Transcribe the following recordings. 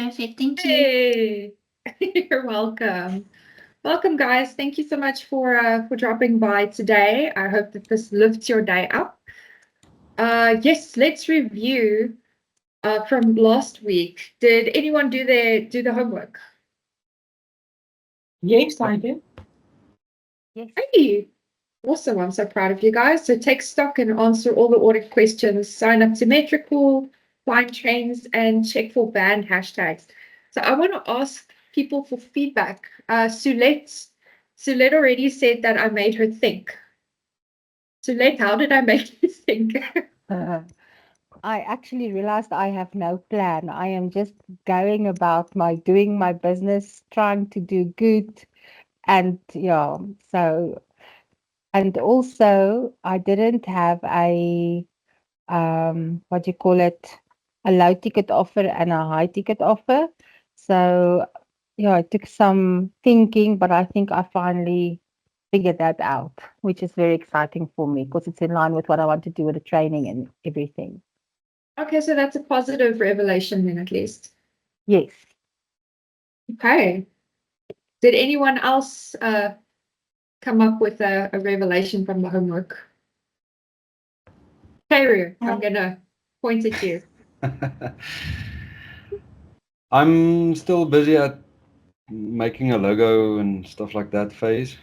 Perfect. Thank you. Hey, you're welcome. Welcome, guys. Thank you so much for dropping by today. I hope that this lifts your day up. Yes, let's review from last week. Did anyone do the homework? Yes, I did. Yes. Hey, awesome. I'm so proud of you guys. So take stock and answer all the audit questions. Sign up to Metricool, find trends, and check for banned hashtags. So I want to ask people for feedback. Sulette already said that I made her think. Sulette, how did I make you think? I actually realized I have no plan. I am just going about doing my business, trying to do good. And yeah, so, and also I didn't have what do you call it, a low ticket offer and a high ticket offer. So yeah, it took some thinking, but I think I finally figured that out, which is very exciting for me because it's in line with what I want to do with the training and everything. Okay, so that's a positive revelation then at least. Yes. Okay. Did anyone else come up with a revelation from the homework? Kairu, I'm gonna point at you. I'm still busy at making a logo and stuff like that phase.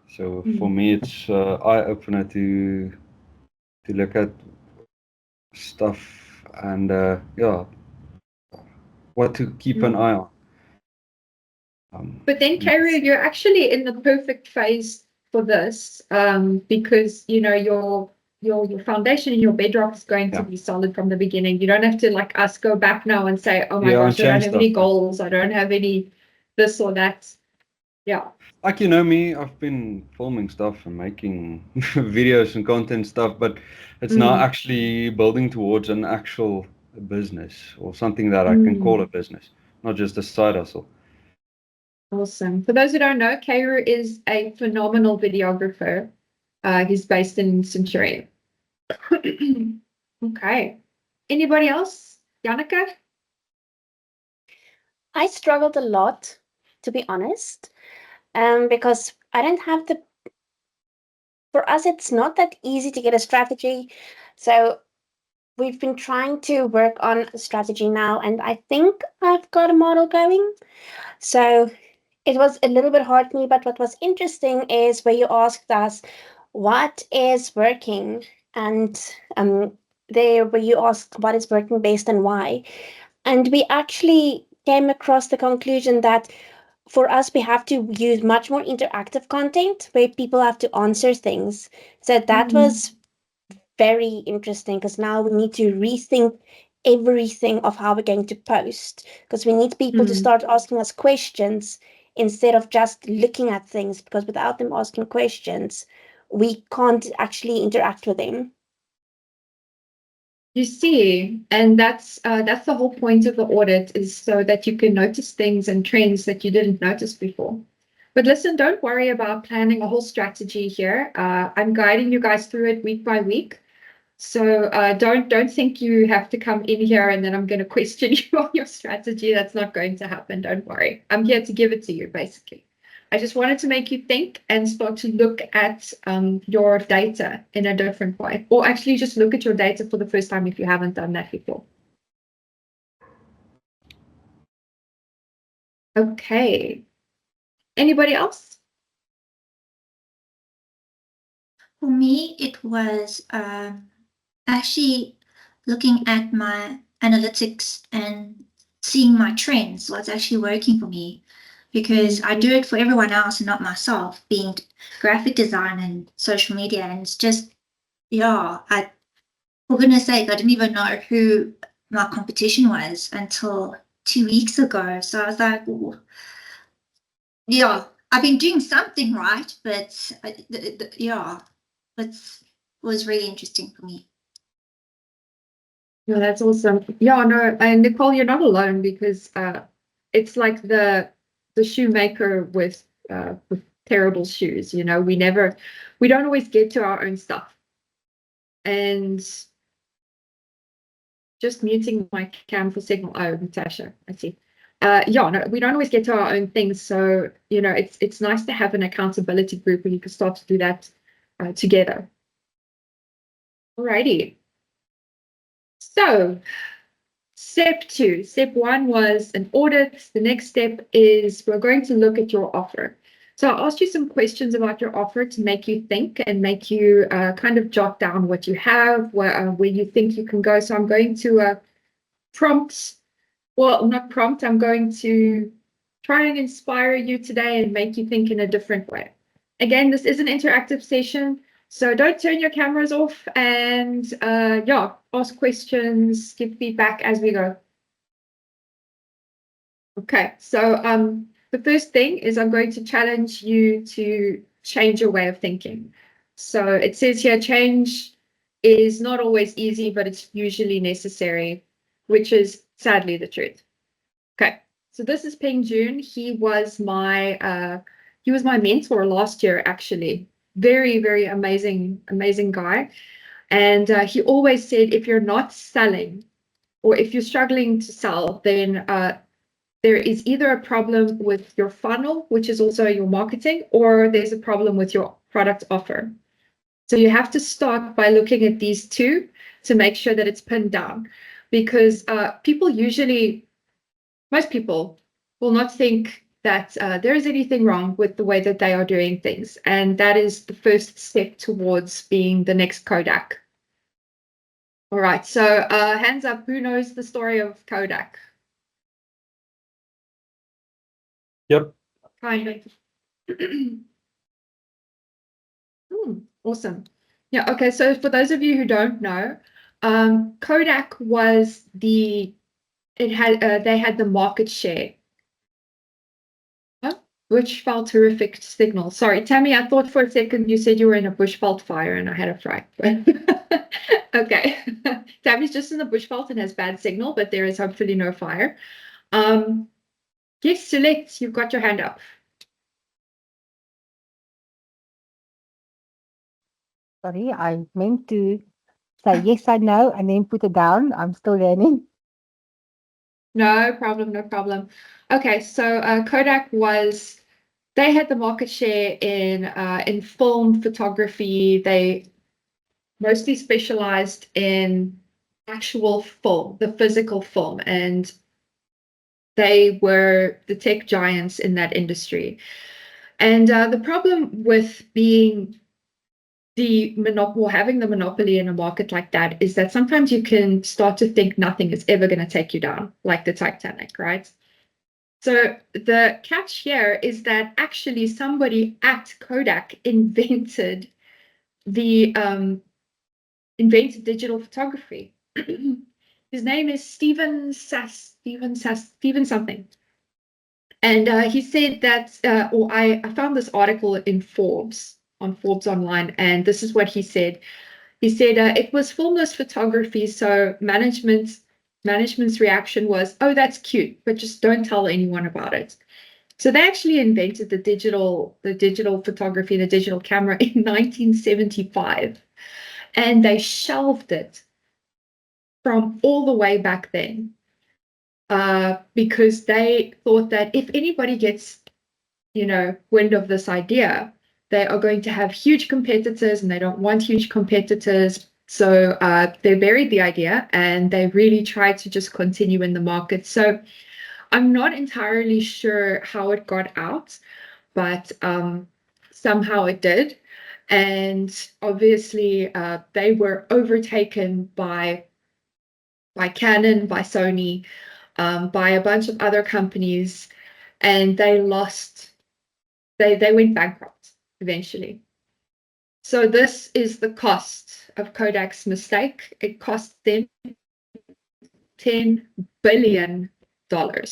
So for me, it's eye opener to look at stuff and yeah, what to keep an eye on. But then, Kairu, you're actually in the perfect phase for this because you know your foundation and your bedrock is going to be solid from the beginning. You don't have to like us go back now and say, oh my gosh, I don't have any goals, I don't have any this or that. Yeah. Like you know me, I've been filming stuff and making videos and content stuff, but it's now actually building towards an actual business or something that I can call a business, not just a side hustle. Awesome. For those who don't know, Kairu is a phenomenal videographer. He's based in Centurion. Okay. Anybody else? Janneke? I struggled a lot, to be honest, because I don't have for us, it's not that easy to get a strategy. So we've been trying to work on a strategy now, and I think I've got a model going. So it was a little bit hard for me, but what was interesting is where you asked us what is working, and there where you asked what is working based on why. And we actually came across the conclusion that for us, we have to use much more interactive content where people have to answer things. So that was very interesting because now we need to rethink everything of how we're going to post because we need people to start asking us questions instead of just looking at things, because without them asking questions, we can't actually interact with them. You see, and that's the whole point of the audit, is so that you can notice things and trends that you didn't notice before. But listen, don't worry about planning a whole strategy here. I'm guiding you guys through it week by week. So don't think you have to come in here and then I'm going to question you on your strategy. That's not going to happen. Don't worry. I'm here to give it to you, basically. I just wanted to make you think and start to look at your data in a different way, or actually just look at your data for the first time if you haven't done that before. Okay. Anybody else? For me, it was actually looking at my analytics and seeing my trends, what's actually working for me. Because I do it for everyone else and not myself, being graphic design and social media. And it's just, yeah, for goodness sake, I didn't even know who my competition was until 2 weeks ago. So I was like, ooh, yeah, I've been doing something right, but yeah, it was really interesting for me. No, that's awesome. Yeah, no, and Nicole, you're not alone because it's like the shoemaker with terrible shoes. You know, we don't always get to our own stuff. And just muting my cam for signal. Oh, Natasha, I see. Yeah, no, we don't always get to our own things. So, you know, it's nice to have an accountability group where you can start to do that together. Alrighty. So, step 2. Step 1 was an audit. The next step is we're going to look at your offer. So I'll ask you some questions about your offer to make you think and make you kind of jot down what you have, where you think you can go. So I'm going to prompt, well, not prompt, I'm going to try and inspire you today and make you think in a different way. Again, this is an interactive session, so don't turn your cameras off, and yeah, ask questions, give feedback as we go. Okay, so the first thing is I'm going to challenge you to change your way of thinking. So it says here, change is not always easy, but it's usually necessary, which is sadly the truth. Okay, so this is Peng Joon. He was my mentor last year, actually. Very, very amazing guy. And he always said, if you're not selling or if you're struggling to sell, then there is either a problem with your funnel, which is also your marketing, or there's a problem with your product offer. So you have to start by looking at these two to make sure that it's pinned down, because most people will not think that there is anything wrong with the way that they are doing things. And that is the first step towards being the next Kodak. All right, so hands up, who knows the story of Kodak? Yep. Kind of. Awesome. Yeah, okay, so for those of you who don't know, Kodak was they had the market share. Oh, bushveld terrific signal. Sorry, Tammy, I thought for a second you said you were in a bushveld fire and I had a fright. Okay. Tammy's just in the bushveld and has bad signal, but there is hopefully no fire. Yes, Select, you've got your hand up. Sorry, I meant to say yes, I know, and then put it down. I'm still learning. No problem, no problem. Okay, so Kodak they had the market share in film photography. They mostly specialized in actual film, the physical film, and they were the tech giants in that industry. And the problem with being having the monopoly in a market like that is that sometimes you can start to think nothing is ever going to take you down, like the Titanic, right? So the catch here is that actually somebody at Kodak invented digital photography. His name is Steven something. And he said that, I found this article in Forbes, on Forbes Online, and this is what he said. He said it was filmless photography, so management's reaction was, oh, that's cute, but just don't tell anyone about it. So they actually invented the digital photography, the digital camera in 1975, and they shelved it from all the way back then because they thought that if anybody gets, wind of this idea, they are going to have huge competitors, and they don't want huge competitors. So they buried the idea, and they really tried to just continue in the market. So I'm not entirely sure how it got out, but somehow it did. And obviously, they were overtaken by Canon, by Sony, by a bunch of other companies, and they went bankrupt eventually. So this is the cost of Kodak's mistake. It cost them $10 billion. And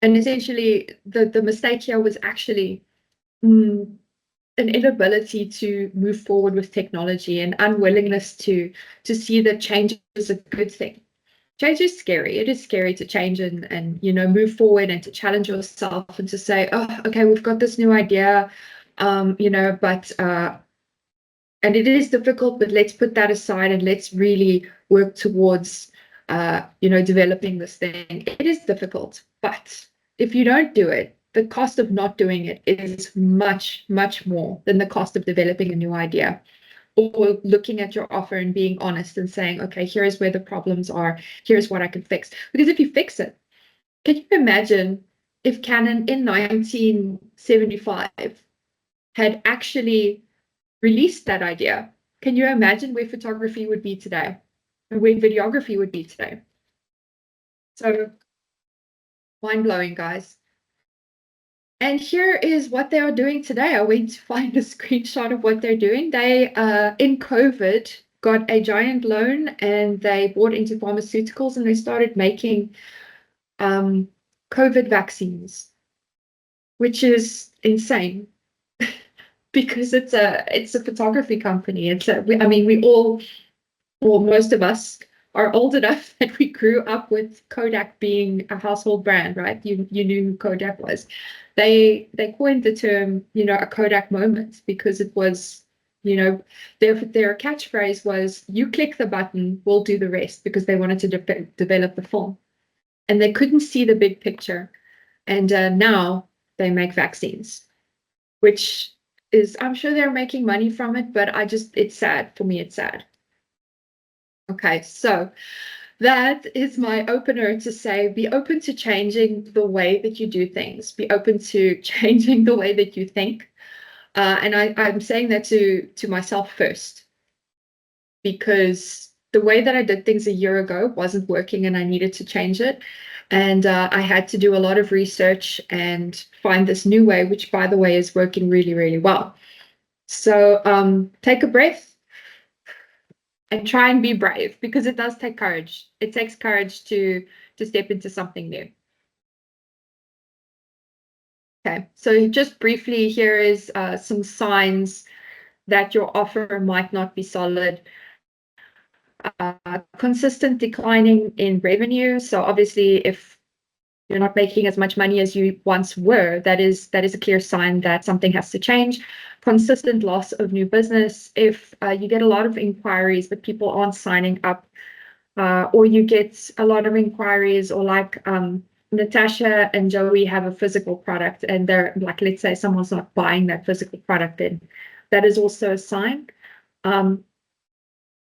essentially, the mistake here was actually an inability to move forward with technology and unwillingness to see that change is a good thing. Change is scary. It is scary to change and move forward and to challenge yourself and to say, oh, okay, we've got this new idea, but and it is difficult, but let's put that aside and let's really work towards developing this thing. It is difficult, but if you don't do it, the cost of not doing it is much, much more than the cost of developing a new idea, or looking at your offer and being honest and saying, okay, here's where the problems are. Here's what I can fix. Because if you fix it, can you imagine if Canon in 1975 had actually released that idea? Can you imagine where photography would be today and where videography would be today? So mind-blowing, guys. And here is what they are doing today. I went to find a screenshot of what they're doing. They, in COVID, got a giant loan and they bought into pharmaceuticals and they started making COVID vaccines, which is insane because it's a photography company. We all, or most of us, are old enough that we grew up with Kodak being a household brand, right? You knew who Kodak was. They coined the term, a Kodak moment, because it was, their catchphrase was, you click the button, we'll do the rest, because they wanted to develop the film. And they couldn't see the big picture. And now they make vaccines, which is, I'm sure they're making money from it, but it's sad. For me, it's sad. Okay, so that is my opener to say, be open to changing the way that you do things. Be open to changing the way that you think. And I'm saying that to myself first, because the way that I did things a year ago wasn't working and I needed to change it. And I had to do a lot of research and find this new way, which, by the way, is working really, really well. So take a breath and try and be brave, because it does take courage. It takes courage to step into something new. Okay, so just briefly, here is some signs that your offer might not be solid. Consistent declining in revenue. So obviously, if you're not making as much money as you once were, that is a clear sign that something has to change. Consistent loss of new business. If you get a lot of inquiries but people aren't signing up, or you get a lot of inquiries, or like Natasha and Joey have a physical product and they're like, let's say someone's not buying that physical product, then that is also a sign. An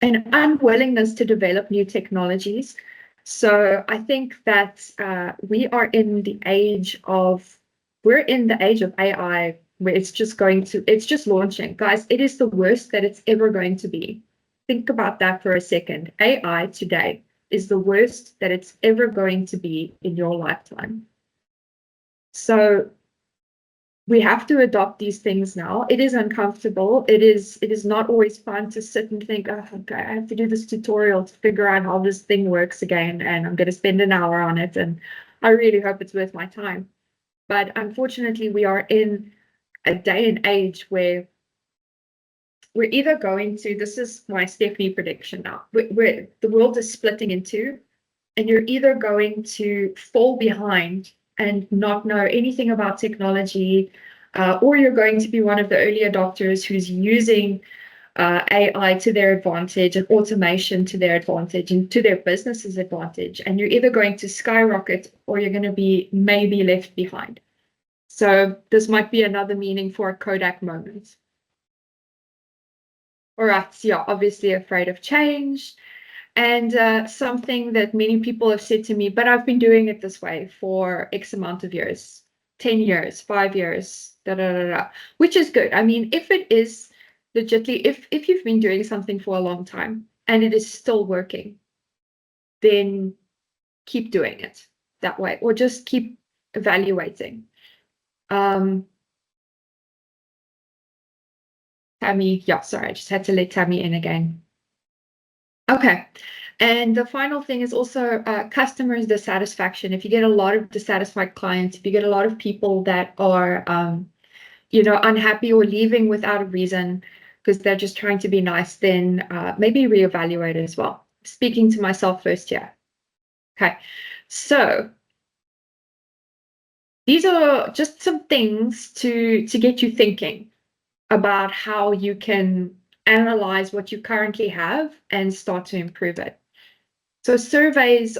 unwillingness to develop new technologies. So I think that we're in the age of AI, where it's just launching. Guys, it is the worst that it's ever going to be. Think about that for a second. AI today is the worst that it's ever going to be in your lifetime. So we have to adopt these things now. It is uncomfortable. It is not always fun to sit and think, oh, okay, I have to do this tutorial to figure out how this thing works again, and I'm going to spend an hour on it, and I really hope it's worth my time. But unfortunately, we are in a day and age where we're either going to, this is my Stephanie prediction now, where the world is splitting in two, and you're either going to fall behind and not know anything about technology, or you're going to be one of the early adopters who's using AI to their advantage and automation to their advantage and to their business's advantage. And you're either going to skyrocket or you're going to be maybe left behind. So this might be another meaning for a Kodak moment. All right, so yeah, obviously afraid of change. And something that many people have said to me, but I've been doing it this way for X amount of years, 10 years, 5 years, which is good. I mean, if it is legitimately, if you've been doing something for a long time and it is still working, then keep doing it that way, or just keep evaluating. Tammy, yeah, sorry, I just had to let Tammy in again. Okay, and the final thing is also customers' dissatisfaction. If you get a lot of dissatisfied clients, if you get a lot of people that are, unhappy or leaving without a reason because they're just trying to be nice, then maybe reevaluate it as well. Speaking to myself first here. Okay, so these are just some things to get you thinking about how you can analyze what you currently have and start to improve it. So surveys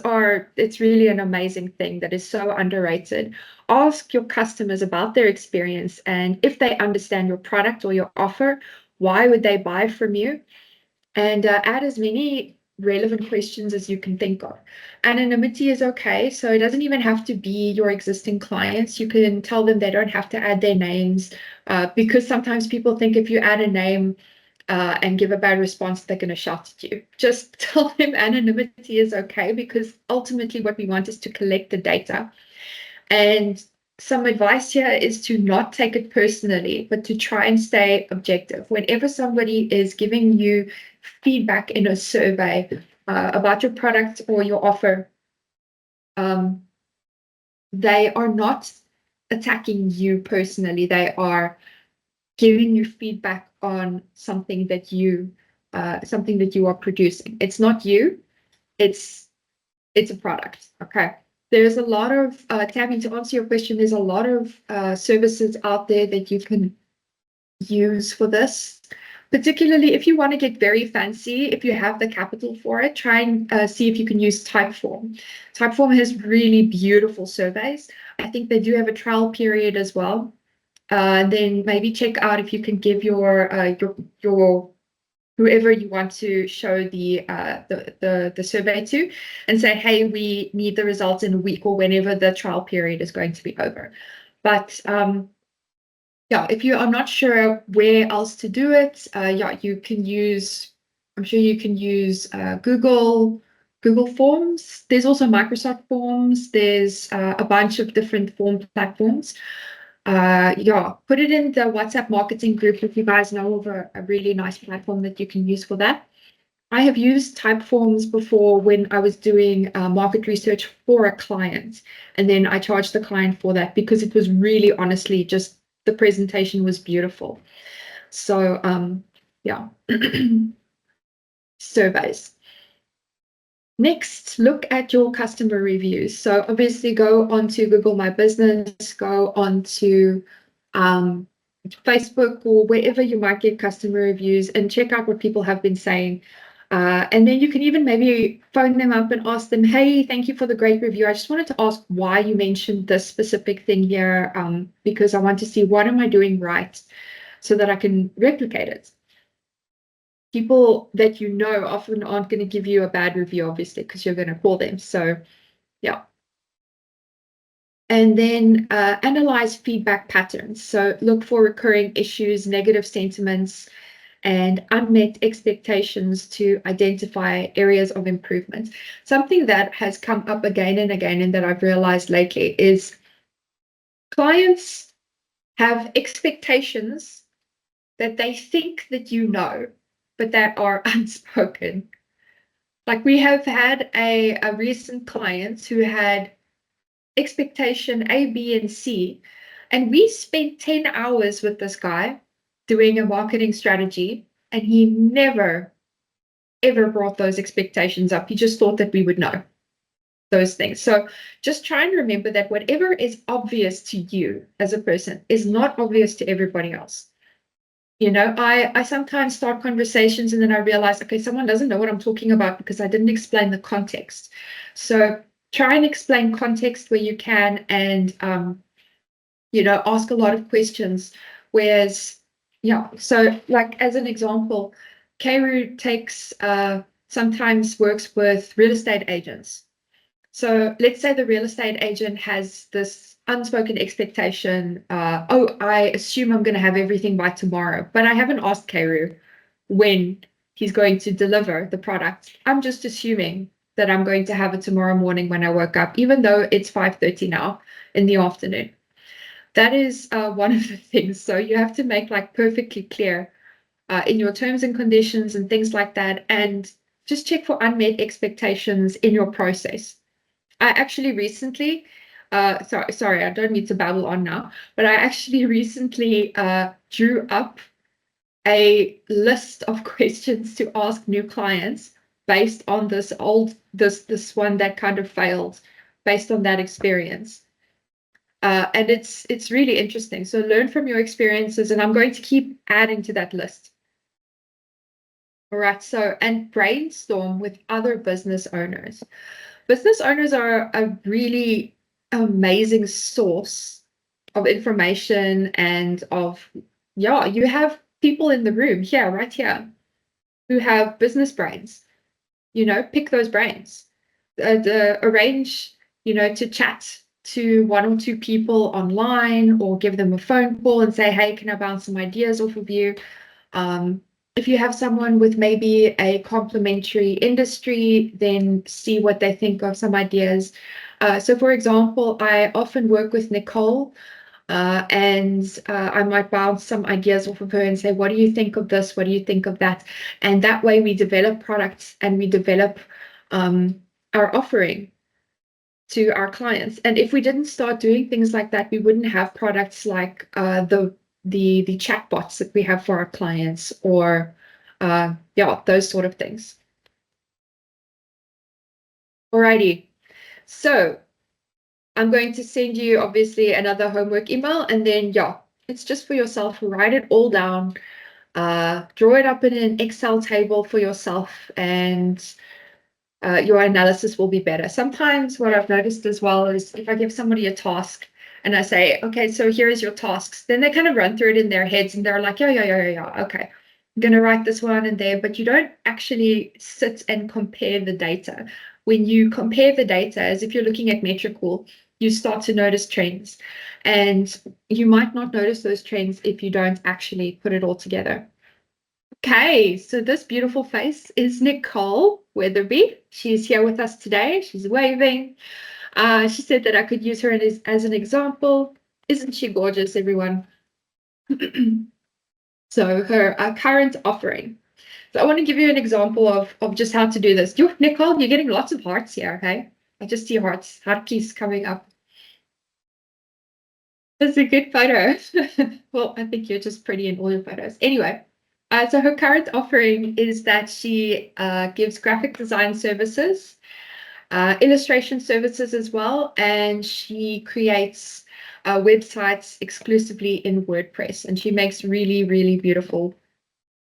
it's really an amazing thing that is so underrated. Ask your customers about their experience, and if they understand your product or your offer, why would they buy from you? And add as many relevant questions as you can think of. Anonymity is okay, so it doesn't even have to be your existing clients. You can tell them they don't have to add their names, because sometimes people think if you add a name, and give a bad response, they're going to shout at you. Just tell them anonymity is okay, because ultimately what we want is to collect the data. And some advice here is to not take it personally, but to try and stay objective. Whenever somebody is giving you feedback in a survey about your product or your offer, they are not attacking you personally. They are giving you feedback on something that you are producing. It's not you, it's a product. Okay. There's a lot of Tammy, to answer your question, there's a lot of services out there that you can use for this. Particularly if you want to get very fancy, if you have the capital for it, try and see if you can use Typeform. Typeform has really beautiful surveys. I think they do have a trial period as well. Then maybe check out if you can give your whoever you want to show the survey to, and say, hey, we need the results in a week or whenever the trial period is going to be over. But yeah, if you are not sure where else to do it, yeah, you can use. I'm sure you can use Google Forms. There's also Microsoft Forms. There's a bunch of different form platforms. Yeah, put it in the WhatsApp marketing group if you guys know of a really nice platform that you can use for that. I have used Typeforms before when I was doing market research for a client, and then I charged the client for that because it was really honestly just the presentation was beautiful. So yeah, surveys. Next, look at your customer reviews. So obviously go onto Google My Business, go onto Facebook or wherever you might get customer reviews, and check out what people have been saying. And then you can even maybe phone them up and ask them, hey, thank you for the great review. I just wanted to ask why you mentioned this specific thing here, because I want to see what am I doing right so that I can replicate it. People that you know often aren't going to give you a bad review, obviously, because you're going to call them. So yeah. And then analyze feedback patterns. So look for recurring issues, negative sentiments, and unmet expectations to identify areas of improvement. Something that has come up again and again and that I've realized lately is clients have expectations that they think that you know, but that are unspoken. Like we have had a recent client who had expectation A, B, and C, and we spent 10 hours with this guy doing a marketing strategy, and he never, ever brought those expectations up. He just thought that we would know those things. So just try and remember that whatever is obvious to you as a person is not obvious to everybody else. You know, I sometimes start conversations and then I realize, okay, someone doesn't know what I'm talking about because I didn't explain the context. So try and explain context where you can, and you know, ask a lot of questions. Whereas, yeah, so like as an example, Keiru takes sometimes works with real estate agents. So let's say the real estate agent has this unspoken expectation, oh, I assume I'm going to have everything by tomorrow, but I haven't asked Keiru when he's going to deliver the product. I'm just assuming that I'm going to have it tomorrow morning when I woke up, even though it's 5:30 now in the afternoon. That is one of the things. So you have to make like perfectly clear in your terms and conditions and things like that, and just check for unmet expectations in your process. I actually recently, sorry, I don't need to babble on now, but I actually recently drew up a list of questions to ask new clients based on this one that kind of failed, based on that experience. And it's really interesting. So learn from your experiences, and I'm going to keep adding to that list. All right, so and brainstorm with other business owners. Business owners are a really amazing source of information and of, yeah, you have people in the room here, right here, who have business brains. You know, pick those brains. Arrange, you know, to chat to one or two people online or give them a phone call and say, hey, can I bounce some ideas off of you? If you have someone with maybe a complementary industry, then see what they think of some ideas. So for example, I often work with Nicole, and I might bounce some ideas off of her and say, what do you think of this? What do you think of that? And that way we develop products and we develop our offering to our clients. And if we didn't start doing things like that, we wouldn't have products like the chatbots that we have for our clients, or yeah, those sort of things. Alrighty, so I'm going to send you obviously another homework email, and then yeah, it's just for yourself. Write it all down, draw it up in an Excel table for yourself, and your analysis will be better. Sometimes what I've noticed as well is if I give somebody a task and I say, okay, so here is your tasks, then they kind of run through it in their heads and they're like, yeah, okay, I'm going to write this one in there, but you don't actually sit and compare the data. When you compare the data, as if you're looking at Metricool, you start to notice trends, and you might not notice those trends if you don't actually put it all together. Okay, so this beautiful face is Nicole Weatherby. She's here with us today. She's waving. She said that I could use her as an example. Isn't she gorgeous, everyone? So her current offering. So I want to give you an example of just how to do this. Nicole, you're getting lots of hearts here, okay? I just see heart keys coming up. That's a good photo. Well, I think you're just pretty in all your photos. Anyway, so her current offering is that she gives graphic design services, illustration services as well, and she creates websites exclusively in WordPress, and she makes really, really beautiful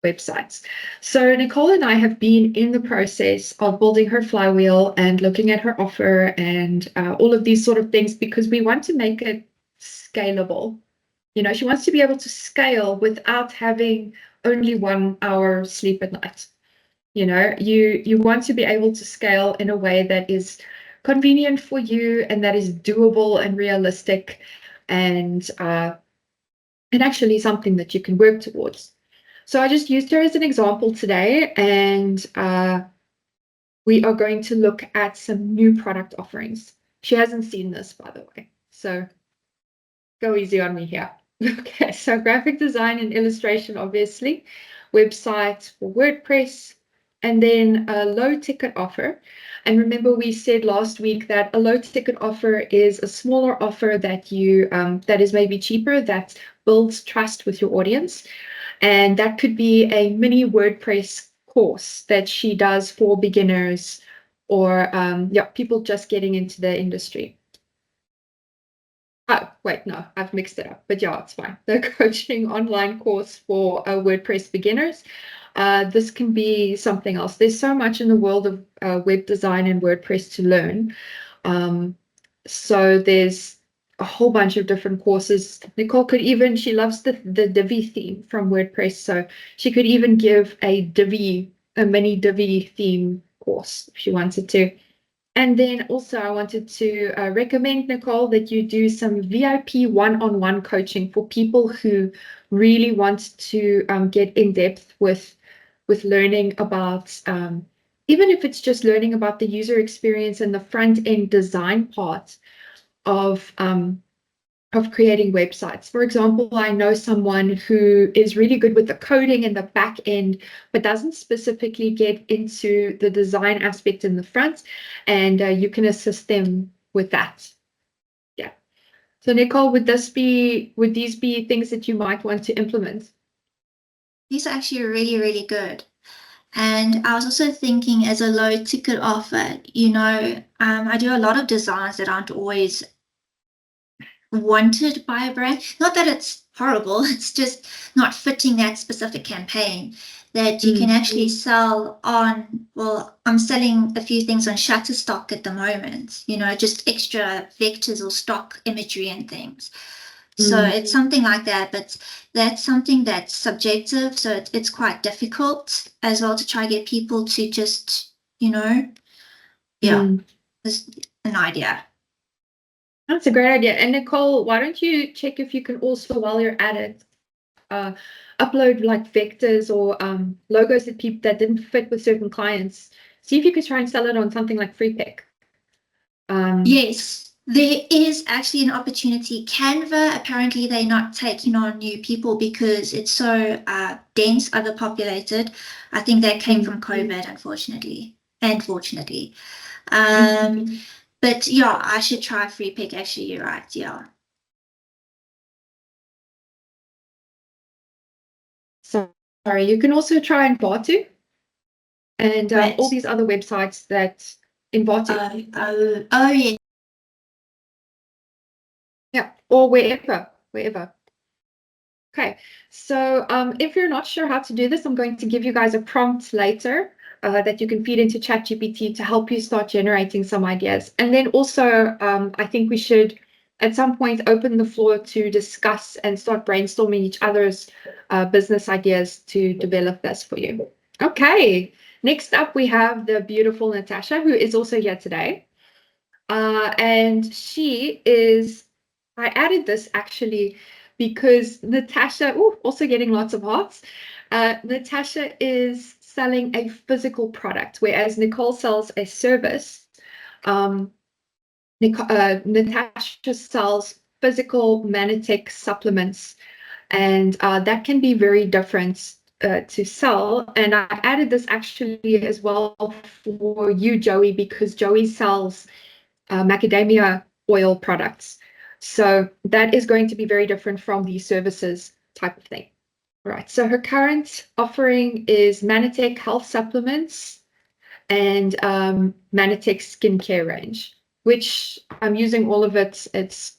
websites. So Nicole and I have been in the process of building her flywheel and looking at her offer and all of these sort of things, because we want to make it scalable. You know, she wants to be able to scale without having only 1 hour sleep at night. You know, you want to be able to scale in a way that is convenient for you and that is doable and realistic, and actually something that you can work towards. So I just used her as an example today, and we are going to look at some new product offerings. She hasn't seen this, by the way, so go easy on me here. Okay, so graphic design and illustration, obviously, website for WordPress, and then a low ticket offer. And remember, we said last week that a low ticket offer is a smaller offer that you that is maybe cheaper, that builds trust with your audience. And that could be a mini WordPress course that she does for beginners, or yeah, people just getting into the industry. Oh, wait, no, I've mixed it up, but yeah, it's fine. The coaching online course for WordPress beginners. This can be something else. There's so much in the world of web design and WordPress to learn. So there's a whole bunch of different courses. Nicole could even, she loves the Divi theme from WordPress, so she could even give a mini Divi theme course if she wanted to. And then also I wanted to recommend, Nicole, that you do some VIP one-on-one coaching for people who really want to get in depth with learning about, even if it's just learning about the user experience and the front end design part of creating websites. For example, I know someone who is really good with the coding and the back end, but doesn't specifically get into the design aspect in the front, and you can assist them with that. Yeah. So Nicole, would these be things that you might want to implement? These are actually really, really good. And I was also thinking, as a low ticket offer, you know, I do a lot of designs that aren't always wanted by a brand. Not that it's horrible, it's just not fitting that specific campaign. that you can actually sell on, well, I'm selling a few things on Shutterstock at the moment, you know, just extra vectors or stock imagery and things. So it's something like that, but that's something that's subjective. So it's quite difficult as well to try get people to just, you know, just an idea. That's a great idea. And Nicole, why don't you check if you can also, while you're at it, upload like vectors or logos that didn't fit with certain clients. See if you could try and sell it on something like Freepik. Yes, there is actually an opportunity. Canva, apparently they're not taking on new people because it's so dense, overpopulated. I think that came from COVID, unfortunately, and fortunately. But yeah, I should try Freepik. Actually, you're right. Yeah. Sorry, you can also try Envato and Right. all these other websites that Envato. Oh yeah. Yeah, or wherever. Okay, so if you're not sure how to do this, I'm going to give you guys a prompt later that you can feed into ChatGPT to help you start generating some ideas. And then also, I think we should at some point open the floor to discuss and start brainstorming each other's business ideas to develop this for you. Okay, next up we have the beautiful Natasha, who is also here today. And she is, I added this actually because Natasha, also getting lots of hearts. Natasha is selling a physical product, whereas Nicole sells a service. Natasha sells physical Manitech supplements, and that can be very different to sell. And I added this actually as well for you, Joey, because Joey sells macadamia oil products. So that is going to be very different from the services type of thing. Right. So her current offering is Manitech health supplements and Manitech skincare range, which I'm using all of it. It's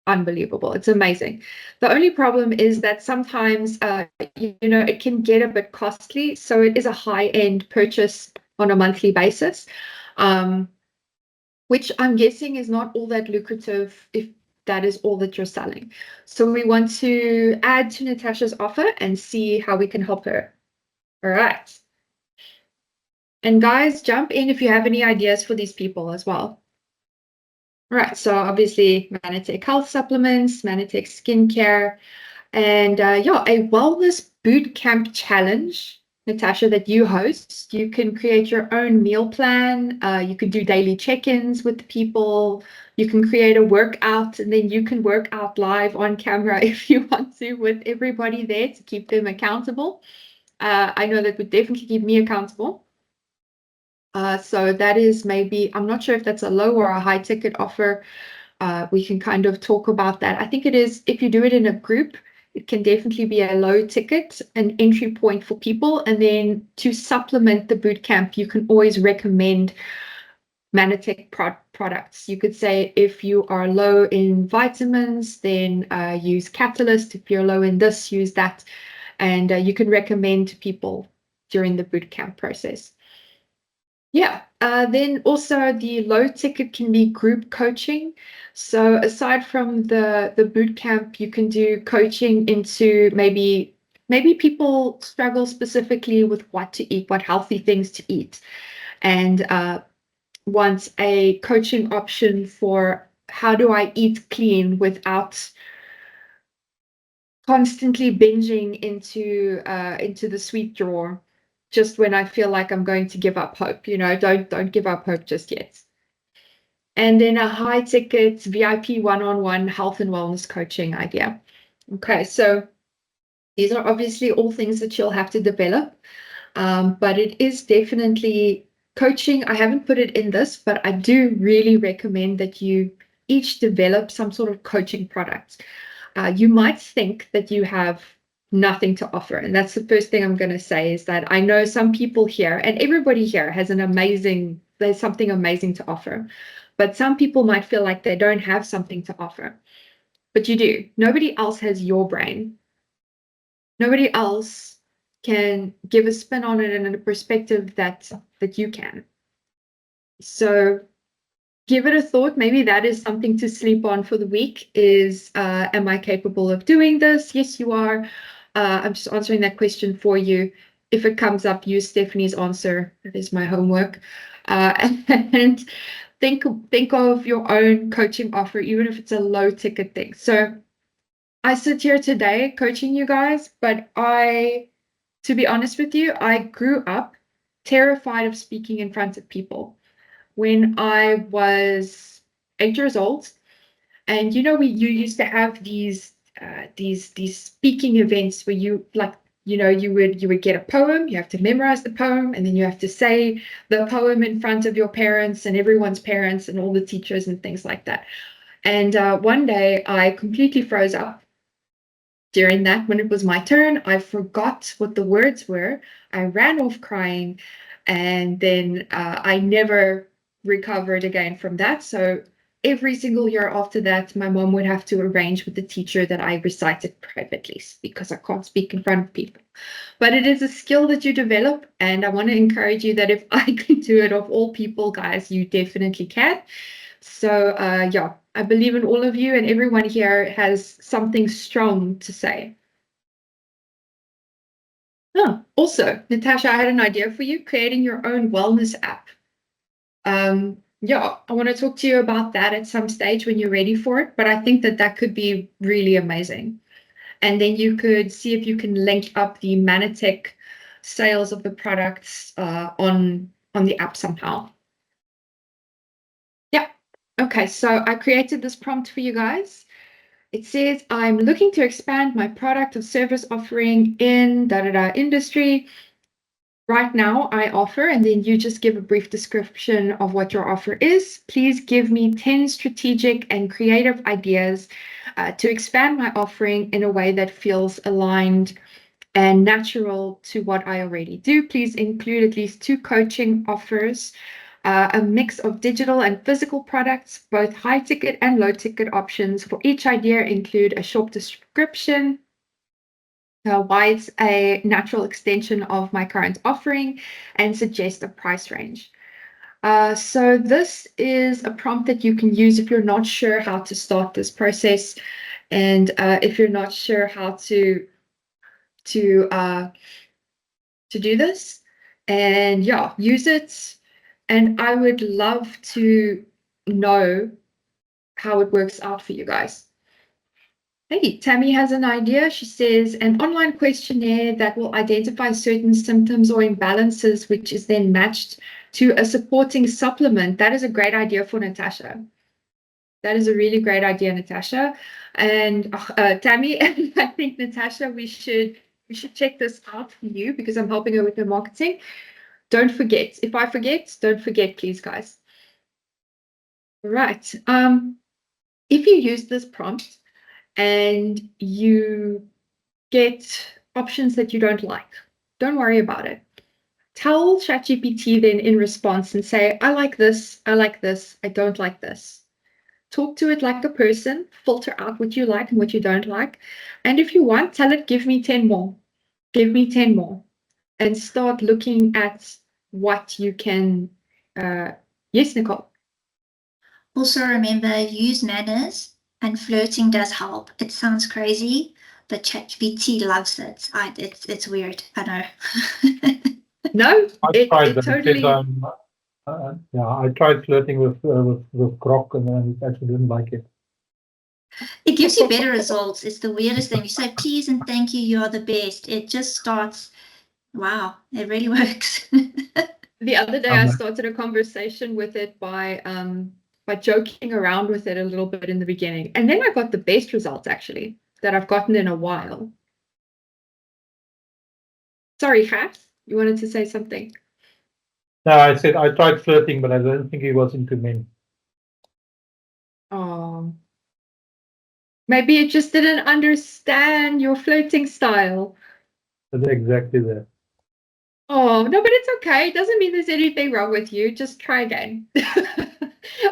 unbelievable. It's amazing. The only problem is that sometimes, it can get a bit costly. So it is a high-end purchase on a monthly basis. Which I'm guessing is not all that lucrative if that is all that you're selling. So we want to add to Natasha's offer and see how we can help her. All right. And guys, jump in if you have any ideas for these people as well. All right, so obviously Manitech health supplements, Manitech skincare, and a wellness boot camp challenge, Natasha, that you host. You can create your own meal plan. You could do daily check-ins with people. You can create a workout, and then you can work out live on camera if you want to, with everybody there to keep them accountable. I know that would definitely keep me accountable. So that is maybe, I'm not sure if that's a low or a high ticket offer. We can kind of talk about that. I think it is, if you do it in a group, it can definitely be a low ticket, an entry point for people. And then to supplement the boot camp, you can always recommend Manitech products. You could say if you are low in vitamins, then use Catalyst. If you're low in this, use that. And you can recommend to people during the boot camp process. Yeah, then also the low ticket can be group coaching. So aside from the boot camp, you can do coaching into maybe people struggle specifically with what to eat, what healthy things to eat, and want a coaching option for how do I eat clean without constantly binging into the sweet drawer just when I feel like I'm going to give up hope. Don't give up hope just yet. And then a high ticket VIP one-on-one health and wellness coaching idea. Okay, so these are obviously all things that you'll have to develop, but it is definitely coaching. I haven't put it in this, but I do really recommend that you each develop some sort of coaching product. You might think that you have nothing to offer. And that's the first thing I'm going to say is that I know some people here and everybody here has there's something amazing to offer. But some people might feel like they don't have something to offer. But you do. Nobody else has your brain. Nobody else can give a spin on it and a perspective that you can. So give it a thought. Maybe that is something to sleep on for the week is, am I capable of doing this? Yes, you are. I'm just answering that question for you. If it comes up, use Stephanie's answer. That is my homework. And think of your own coaching offer, even if it's a low ticket thing. So I sit here today coaching you guys, but to be honest with you, I grew up terrified of speaking in front of people. When I was 8 years old, and you used to have these speaking events where you would get a poem, you have to memorize the poem, and then you have to say the poem in front of your parents and everyone's parents and all the teachers and things like that. And one day I completely froze up. During that, when it was my turn, I forgot what the words were. I ran off crying, and then I never recovered again from that. So every single year after that, my mom would have to arrange with the teacher that I recited privately because I can't speak in front of people. But it is a skill that you develop, and I want to encourage you that if I can do it of all people, guys, you definitely can. So yeah, I believe in all of you, and everyone here has something strong to say. Oh, also, Natasha, I had an idea for you, creating your own wellness app. Yeah, I want to talk to you about that at some stage when you're ready for it, but I think that could be really amazing. And then you could see if you can link up the Manatech sales of the products on the app somehow. Yeah. Okay, so I created this prompt for you guys. It says, I'm looking to expand my product or service offering in industry. Right now, I offer, and then you just give a brief description of what your offer is. Please give me 10 strategic and creative ideas to expand my offering in a way that feels aligned and natural to what I already do. Please include at least 2 coaching offers, a mix of digital and physical products, both high ticket and low ticket options. For each idea, include a short description, why it's a natural extension of my current offering, and suggest a price range. So this is a prompt that you can use if you're not sure how to start this process, and if you're not sure how to do this. And yeah, use it. And I would love to know how it works out for you guys. Hey, Tammy has an idea. She says an online questionnaire that will identify certain symptoms or imbalances, which is then matched to a supporting supplement. That is a great idea for Natasha. That is a really great idea, Natasha. And Tammy, I think, Natasha, we should check this out for you because I'm helping her with her marketing. Don't forget. If I forget, don't forget, please, guys. All right. If you use this prompt and you get options that you don't like, don't worry about it. Tell ChatGPT then in response and say, I like this, I don't like this. Talk to it like a person, filter out what you like and what you don't like. And if you want, tell it, give me 10 more. Give me 10 more. And start looking at what you can. Yes, Nicole. Also remember, use manners, and flirting does help. It sounds crazy, but ChatGPT loves it. It's weird, I know. No, I tried it that. totally. Yeah, I tried flirting with Grok, and then I actually didn't like it. It gives you better results. It's the weirdest thing. You say please and thank you, you are the best. It just starts, wow, it really works. The other day, I started a conversation with it by joking around with it a little bit in the beginning. And then I got the best results, actually, that I've gotten in a while. Sorry, Hat, you wanted to say something? No, I said I tried flirting, but I don't think he was into men. Oh. Maybe it just didn't understand your flirting style. That's exactly that. Oh, no, but it's okay. It doesn't mean there's anything wrong with you. Just try again.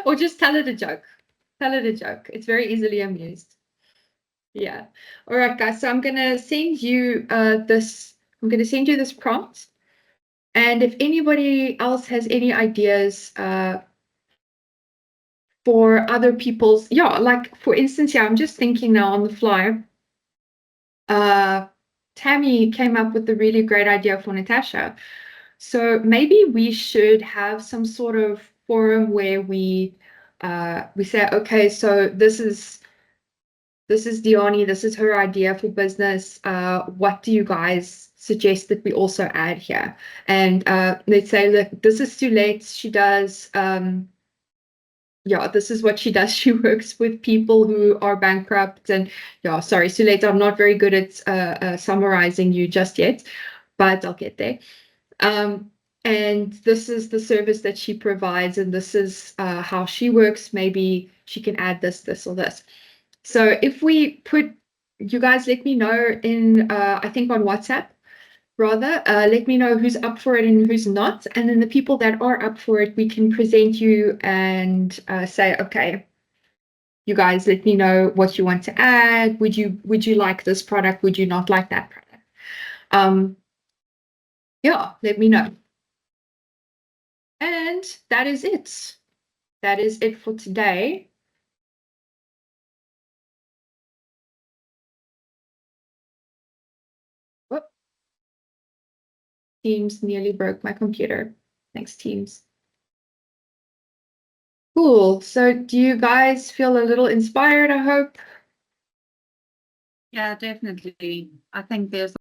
Or just tell it a joke. Tell it a joke. It's very easily amused. Yeah. All right, guys. So I'm going to send you this I'm going to send you this prompt. And if anybody else has any ideas for other people's, yeah, like for instance, yeah, I'm just thinking now on the fly. Tammy came up with a really great idea for Natasha. So maybe we should have some sort of forum where we say, okay, so this is Dione, this is her idea for business. What do you guys suggest that we also add here? And let's say, look, this is Sulette. She does, yeah, this is what she does. She works with people who are bankrupt. And yeah, sorry, Sulette, I'm not very good at summarizing you just yet, but I'll get there. And this is the service that she provides, and this is how she works. Maybe she can add this, this, or this. So if we put, you guys let me know in, I think on WhatsApp, rather, let me know who's up for it and who's not. And then the people that are up for it, we can present you and say, okay, you guys let me know what you want to add. Would you like this product? Would you not like that product? Yeah, let me know. And that is it. That is it for today. Whoop. Teams nearly broke my computer. Thanks, Teams. Cool. So do you guys feel a little inspired, I hope? Yeah, definitely. I think there's